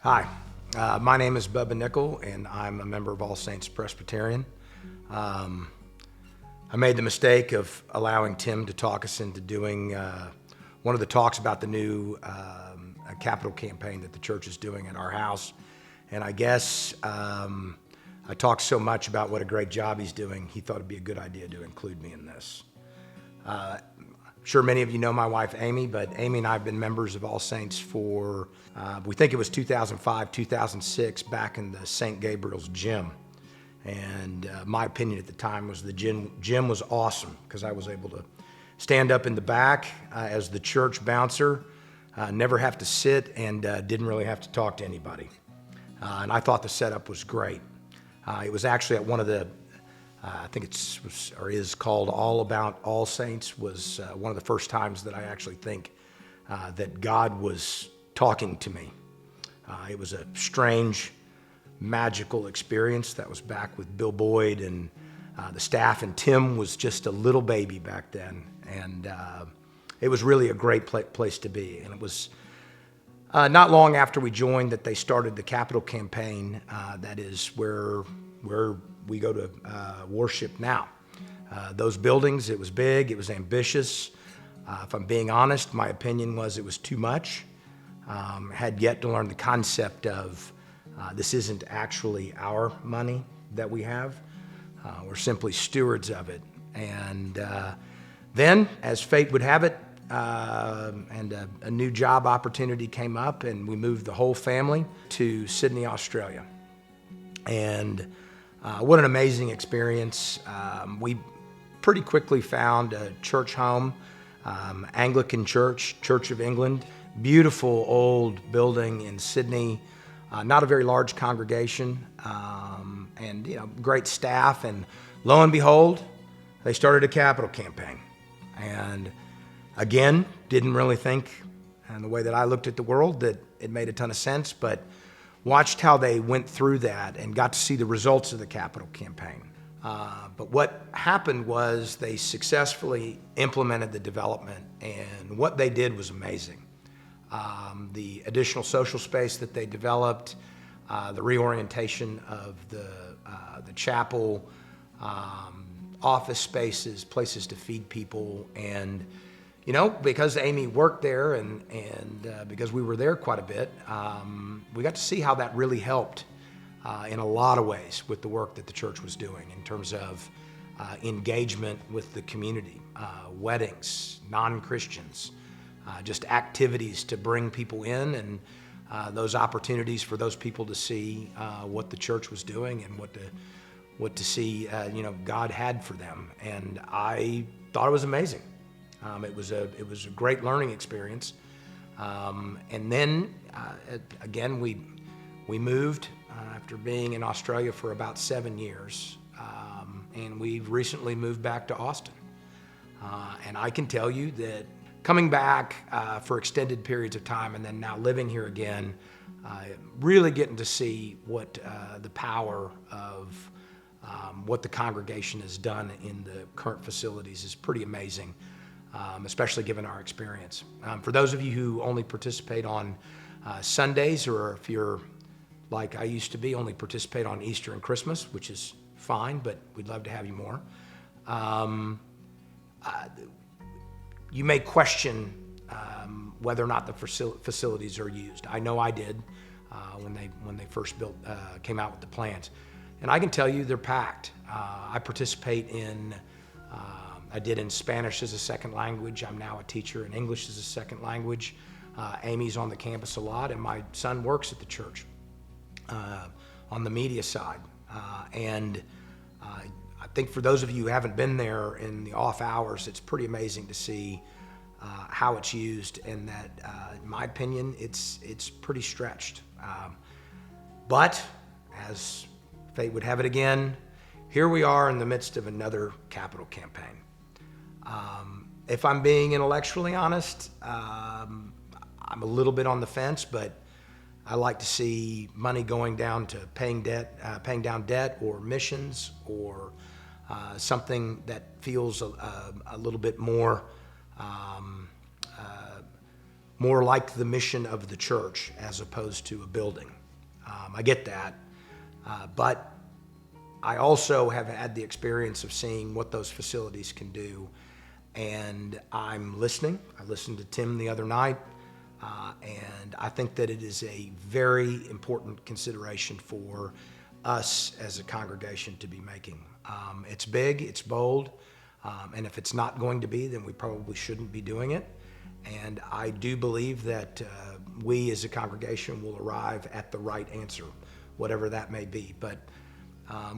Hi, my name is Bubba Nickel, and I'm a member of All Saints Presbyterian. Um, I made the mistake of allowing Tim to talk us into doing one of the talks about the new capital campaign that the church is doing at our house. And I guess I talked so much about what a great job he's doing, he thought it'd be a good idea to include me in this. Sure, many of you know my wife, Amy, but Amy and I have been members of All Saints for, we think it was 2005, 2006, back in the St. Gabriel's gym. And my opinion at the time was the gym was awesome because I was able to stand up in the back as the church bouncer, never have to sit, and didn't really have to talk to anybody. And I thought the setup was great. It was actually at one of the I think is called All About All Saints, was one of the first times that I actually think that God was talking to me. It was a strange, magical experience. That was back with Bill Boyd and the staff, and Tim was just a little baby back then. And it was really a great place to be. And it was not long after we joined that they started the capital campaign. That is where we go to worship now. Those buildings, it was big, it was ambitious. If I'm being honest, my opinion was it was too much. Had yet to learn the concept of this isn't actually our money that we have. We're simply stewards of it. And then, as fate would have it, and a new job opportunity came up, and we moved the whole family to Sydney, Australia. And what an amazing experience. We pretty quickly found a church home, Anglican Church, Church of England. Beautiful old building in Sydney, not a very large congregation, and great staff. And lo and behold, they started a capital campaign. And again, didn't really think, and the way that I looked at the world, that it made a ton of sense, but watched how they went through that and got to see the results of the capital campaign. But what happened was they successfully implemented the development, and what they did was amazing. The additional social space that they developed, the reorientation of the chapel, office spaces, places to feed people, and because Amy worked there and because we were there quite a bit, we got to see how that really helped in a lot of ways with the work that the church was doing in terms of engagement with the community, weddings, non-Christians, just activities to bring people in, and those opportunities for those people to see what the church was doing and what to see God had for them. And I thought it was amazing. It was a great learning experience. And then again, we moved after being in Australia for about 7 years, and we've recently moved back to Austin. And I can tell you that coming back for extended periods of time and then now living here again, really getting to see what the power of what the congregation has done in the current facilities is pretty amazing. Especially given our experience. For those of you who only participate on Sundays, or if you're like I used to be, only participate on Easter and Christmas, which is fine, but we'd love to have you more. You may question whether or not the facilities are used. I know I did when they first came out with the plans. And I can tell you they're packed. I participate in I did in Spanish as a second language. I'm now a teacher in English as a second language. Amy's on the campus a lot, and my son works at the church on the media side. And I think for those of you who haven't been there in the off hours, it's pretty amazing to see how it's used, and that, in my opinion, it's pretty stretched. But as fate would have it again, here we are in the midst of another capital campaign. If I'm being intellectually honest, I'm a little bit on the fence, but I like to see money going down to paying down debt, or missions, or something that feels a little bit more more like the mission of the church as opposed to a building. I get that, but I also have had the experience of seeing what those facilities can do, and I'm listening. I listened to Tim the other night, and I think that it is a very important consideration for us as a congregation to be making. It's big, it's bold, and if it's not going to be, then we probably shouldn't be doing it. And I do believe that we as a congregation will arrive at the right answer, whatever that may be. But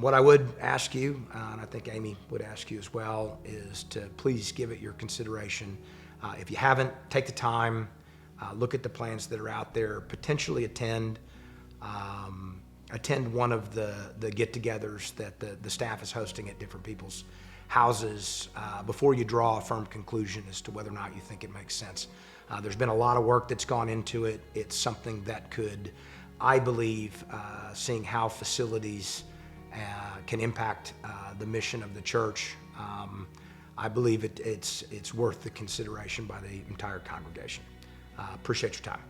what I would ask you, and I think Amy would ask you as well, is to please give it your consideration. If you haven't, take the time, look at the plans that are out there, potentially attend one of the get-togethers that the staff is hosting at different people's houses before you draw a firm conclusion as to whether or not you think it makes sense. There's been a lot of work that's gone into it. It's something that could, I believe, seeing how facilities can impact the mission of the church, I believe it's worth the consideration by the entire congregation. Appreciate your time.